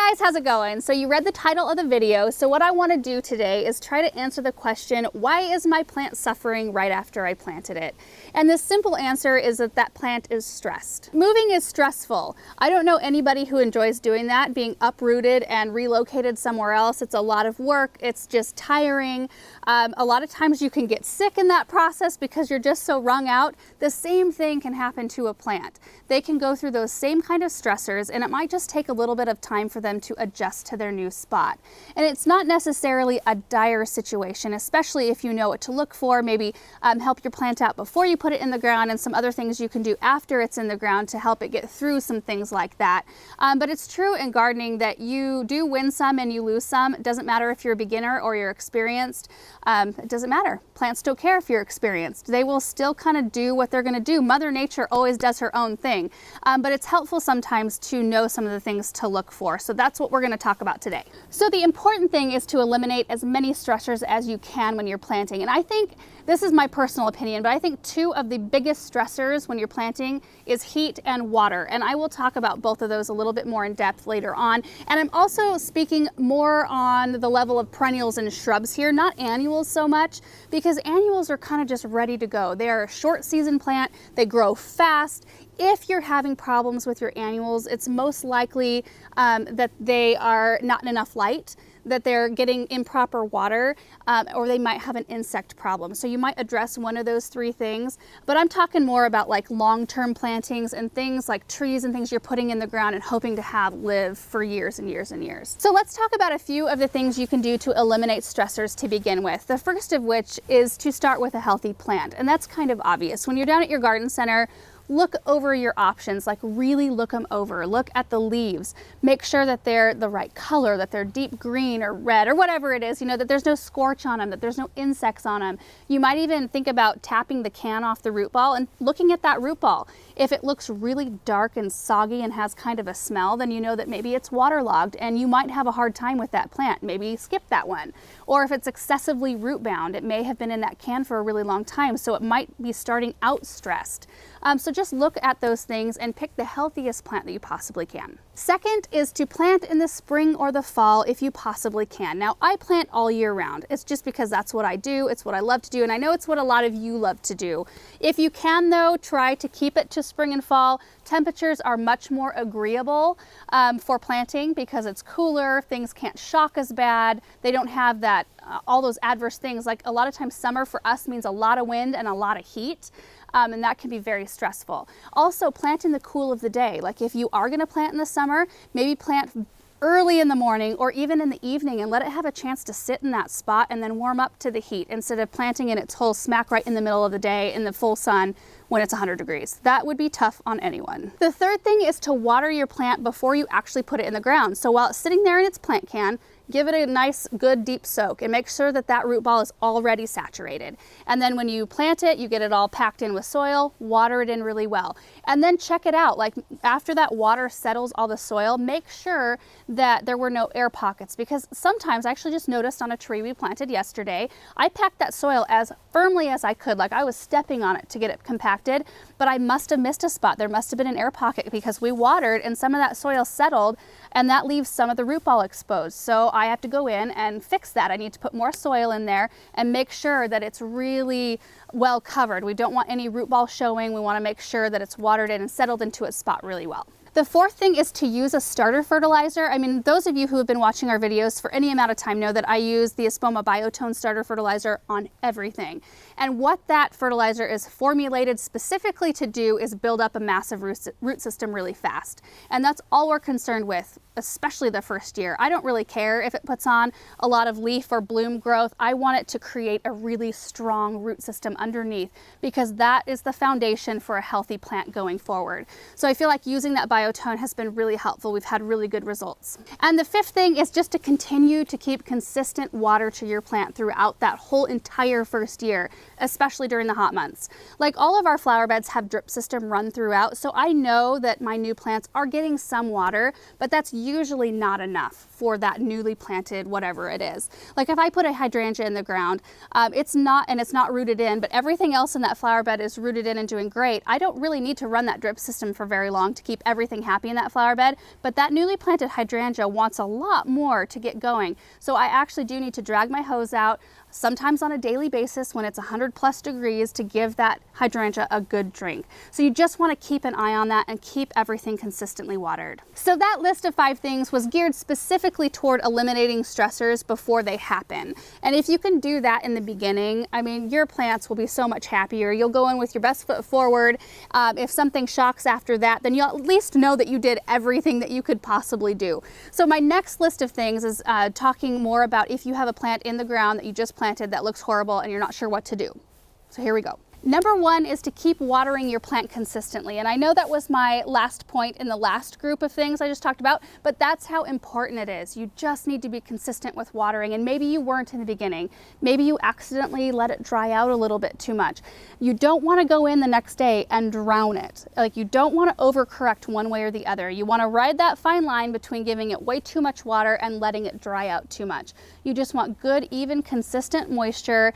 guys, how's it going? So you read the title of the video. So what I want to do today is try to answer the question, why is my plant suffering right after I planted it? And the simple answer is that that plant is stressed. Moving is stressful. I don't know anybody who enjoys doing that, being uprooted and relocated somewhere else. It's a lot of work. It's just tiring. A lot of times you can get sick in that process because you're just so wrung out. The same thing can happen to a plant. They can go through those same kind of stressors, and it might just take a little bit of time for them to adjust to their new spot. And it's not necessarily a dire situation, especially if you know what to look for. Maybe help your plant out before you put it in the ground, and some other things you can do after it's in the ground to help it get through some things like that. But it's true in gardening that you do win some and you lose some. It doesn't matter if you're a beginner or you're experienced. It doesn't matter. Plants don't care if you're experienced. They will still kind of do what they're going to do. Mother Nature always does her own thing. But it's helpful sometimes to know some of the things to look for. So that's what we're going to talk about today. So the important thing is to eliminate as many stressors as you can when you're planting. And I think this is my personal opinion, but I think two of the biggest stressors when you're planting is heat and water. And I will talk about both of those a little bit more in depth later on. And I'm also speaking more on the level of perennials and shrubs here, not annuals so much, because annuals are kind of just ready to go. They are a short season plant. They grow fast. If you're having problems with your annuals, it's most likely that they are not in enough light, that they're getting improper water, or they might have an insect problem. So you might address one of those three things, but I'm talking more about like long-term plantings and things like trees and things you're putting in the ground and hoping to have live for years and years and years. So let's talk about a few of the things you can do to eliminate stressors to begin with. The first of which is to start with a healthy plant. And that's kind of obvious. When you're down at your garden center, look over your options, like really look them over. Look at the leaves. Make sure that they're the right color, that they're deep green or red or whatever it is, you know, that there's no scorch on them, that there's no insects on them. You might even think about tapping the can off the root ball and looking at that root ball. If it looks really dark and soggy and has kind of a smell, then you know that maybe it's waterlogged and you might have a hard time with that plant. Maybe skip that one. Or if it's excessively root bound, it may have been in that can for a really long time, so it might be starting out stressed. So just look at those things and pick the healthiest plant that you possibly can. Second is to plant in the spring or the fall if you possibly can. Now, I plant all year round. It's just because that's what I do. It's what I love to do, and I know it's what a lot of you love to do. If you can, though, try to keep it to spring and fall. Temperatures are much more agreeable for planting because it's cooler. Things can't shock as bad. They don't have that all those adverse things. Like a lot of times summer for us means a lot of wind and a lot of heat. And that can be very stressful. Also, plant in the cool of the day. Like if you are going to plant in the summer, maybe plant early in the morning or even in the evening and let it have a chance to sit in that spot and then warm up to the heat instead of planting in its whole smack right in the middle of the day in the full sun when it's 100 degrees. That would be tough on anyone. The third thing is to water your plant before you actually put it in the ground. So while it's sitting there in its plant can, give it a nice, good, deep soak and make sure that that root ball is already saturated. And then when you plant it, you get it all packed in with soil, water it in really well. And then check it out. Like after that water settles all the soil, make sure that there were no air pockets, because sometimes I actually just noticed on a tree we planted yesterday, I packed that soil as firmly as I could, like I was stepping on it to get it compacted, but I must have missed a spot. There must have been an air pocket because we watered and some of that soil settled, and that leaves some of the root ball exposed. So I have to go in and fix that. I need to put more soil in there and make sure that it's really well covered. We don't want any root ball showing. We want to make sure that it's watered in and settled into its spot really well. The fourth thing is to use a starter fertilizer. I mean, those of you who have been watching our videos for any amount of time know that I use the Espoma Biotone starter fertilizer on everything. And what that fertilizer is formulated specifically to do is build up a massive root system really fast. And that's all we're concerned with, especially the first year. I don't really care if it puts on a lot of leaf or bloom growth. I want it to create a really strong root system underneath, because that is the foundation for a healthy plant going forward. So I feel like using that Biotone has been really helpful. We've had really good results. And the fifth thing is just to continue to keep consistent water to your plant throughout that whole entire first year, especially during the hot months. Like all of our flower beds have drip system run throughout, so I know that my new plants are getting some water, but that's usually not enough for that newly planted whatever it is. Like if I put a hydrangea in the ground, it's not rooted in, but everything else in that flower bed is rooted in and doing great. I don't really need to run that drip system for very long to keep everything everything happy in that flower bed, but that newly planted hydrangea wants a lot more to get going. So I actually do need to drag my hose out, sometimes on a daily basis when it's 100+ degrees, to give that hydrangea a good drink. So you just want to keep an eye on that and keep everything consistently watered. So that list of 5 things was geared specifically toward eliminating stressors before they happen. And if you can do that in the beginning, I mean, your plants will be so much happier. You'll go in with your best foot forward. If something shocks after that, then you'll at least know that you did everything that you could possibly do. So my next list of things is talking more about if you have a plant in the ground that you just planted that looks horrible and you're not sure what to do. So here we go. Number 1 is to keep watering your plant consistently. And I know that was my last point in the last group of things I just talked about, but that's how important it is. You just need to be consistent with watering, and maybe you weren't in the beginning. Maybe you accidentally let it dry out a little bit too much. You don't want to go in the next day and drown it. Like, you don't want to overcorrect one way or the other. You want to ride that fine line between giving it way too much water and letting it dry out too much. You just want good, even, consistent moisture.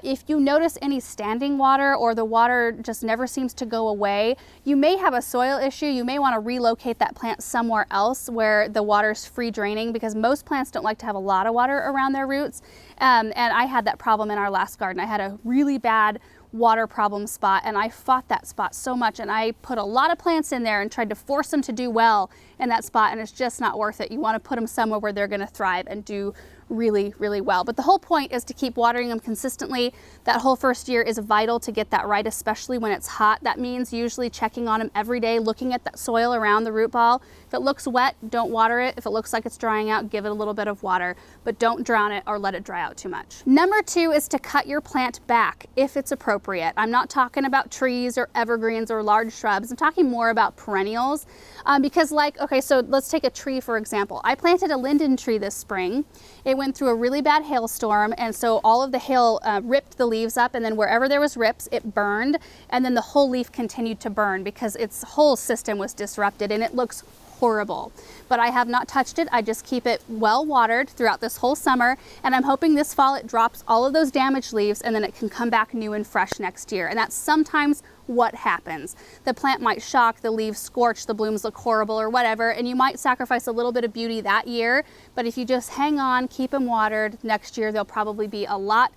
If you notice any standing water or the water just never seems to go away, you may have a soil issue. You may want to relocate that plant somewhere else where the water's free draining, because most plants don't like to have a lot of water around their roots. And I had that problem in our last garden. I had a really bad water problem spot, and I fought that spot so much, and I put a lot of plants in there and tried to force them to do well in that spot, and it's just not worth it. You want to put them somewhere where they're going to thrive and do really, really well. But the whole point is to keep watering them consistently. That whole first year is vital to get that right, especially when it's hot. That means usually checking on them every day, looking at that soil around the root ball. If it looks wet, don't water it. If it looks like it's drying out, give it a little bit of water, but don't drown it or let it dry out too much. Number 2 is to cut your plant back if it's appropriate. I'm not talking about trees or evergreens or large shrubs. I'm talking more about perennials, because, like, okay, so let's take a tree for example. I planted a linden tree this spring. It went through a really bad hailstorm, and so all of the hail ripped the leaves up, and then wherever there was rips, it burned, and then the whole leaf continued to burn because its whole system was disrupted, and it looks horrible. But I have not touched it. I just keep it well watered throughout this whole summer, and I'm hoping this fall it drops all of those damaged leaves, and then it can come back new and fresh next year. And that's sometimes what happens. The plant might shock, the leaves scorch, the blooms look horrible or whatever, and you might sacrifice a little bit of beauty that year. But if you just hang on, keep them watered, next year they'll probably be a lot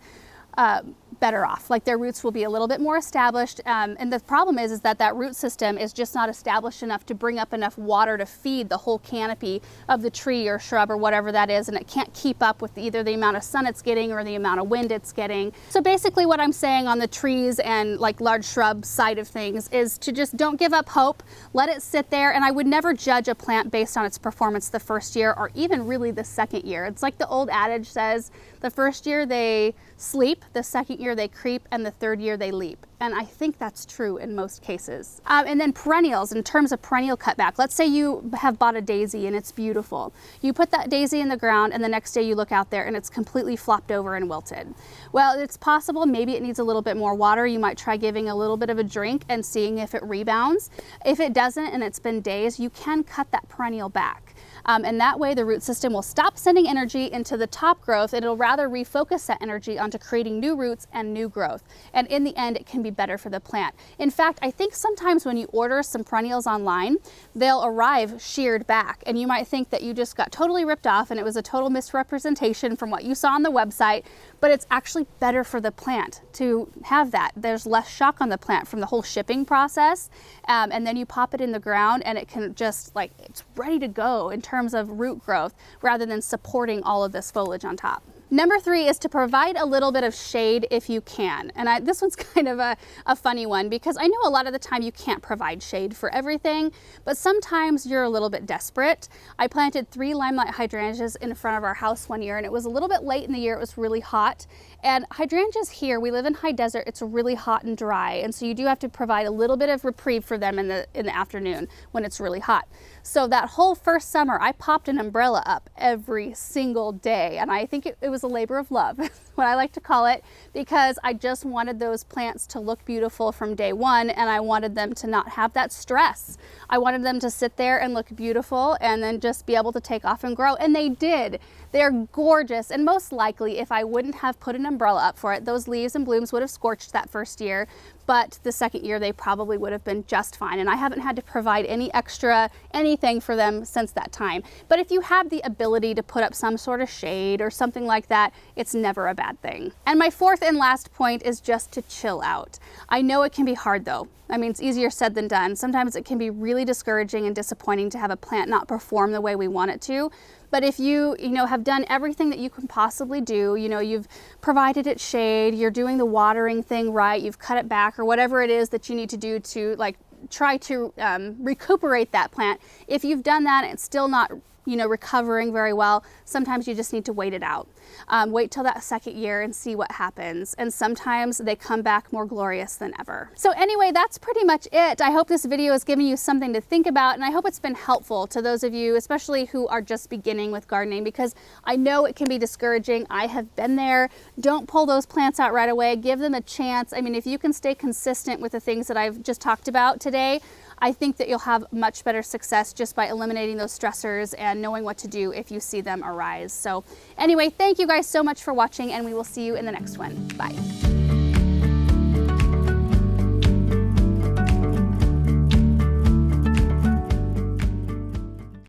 better off. Like, their roots will be a little bit more established, and the problem is that root system is just not established enough to bring up enough water to feed the whole canopy of the tree or shrub or whatever that is, and it can't keep up with either the amount of sun it's getting or the amount of wind it's getting. So basically what I'm saying on the trees and like large shrub side of things is to just don't give up hope, let it sit there. And I would never judge a plant based on its performance the first year or even really the second year. It's like the old adage says, the first year they sleep, the second year they creep, and the third year they leap. And I think that's true in most cases. And then perennials, in terms of perennial cutback, let's say you have bought a daisy and it's beautiful. You put that daisy in the ground and the next day you look out there and it's completely flopped over and wilted. Well, it's possible maybe it needs a little bit more water. You might try giving a little bit of a drink and seeing if it rebounds. If it doesn't and it's been days, you can cut that perennial back. And that way the root system will stop sending energy into the top growth. It'll rather refocus that energy onto creating new roots and new growth. And in the end, it can be better for the plant. In fact, I think sometimes when you order some perennials online, they'll arrive sheared back. And you might think that you just got totally ripped off and it was a total misrepresentation from what you saw on the website, but it's actually better for the plant to have that. There's less shock on the plant from the whole shipping process. And then you pop it in the ground and it can just, like, it's ready to go in terms of root growth rather than supporting all of this foliage on top. Number 3 is to provide a little bit of shade if you can. And this one's kind of a funny one, because I know a lot of the time you can't provide shade for everything, but sometimes you're a little bit desperate. I planted 3 limelight hydrangeas in front of our house one year, and it was a little bit late in the year. It was really hot. And hydrangeas here, we live in high desert, it's really hot and dry, and so you do have to provide a little bit of reprieve for them in the afternoon when it's really hot. So that whole first summer, I popped an umbrella up every single day, and I think it was a labor of love, what I like to call it, because I just wanted those plants to look beautiful from day one, and I wanted them to not have that stress. I wanted them to sit there and look beautiful and then just be able to take off and grow, and they did. They're gorgeous, and most likely if I wouldn't have put an umbrella up for it, those leaves and blooms would have scorched that first year. but the second year they probably would have been just fine. And I haven't had to provide any extra anything for them since that time. But if you have the ability to put up some sort of shade or something like that, it's never a bad thing. And my fourth and last point is just to chill out. I know it can be hard though. I mean, it's easier said than done. Sometimes it can be really discouraging and disappointing to have a plant not perform the way we want it to. But if you have done everything that you can possibly do, you've provided it shade, you're doing the watering thing right, you've cut it back or whatever it is that you need to do to try to recuperate that plant. If you've done that and it's still not recovering very well, sometimes you just need to wait it out. Wait till that second year and see what happens. And sometimes they come back more glorious than ever. So anyway, that's pretty much it. I hope this video has given you something to think about, and I hope it's been helpful to those of you, especially who are just beginning with gardening, because I know it can be discouraging. I have been there. Don't pull those plants out right away. Give them a chance. I mean, if you can stay consistent with the things that I've just talked about today, I think that you'll have much better success just by eliminating those stressors and knowing what to do if you see them arise. So anyway, thank you guys so much for watching, and we will see you in the next one. Bye.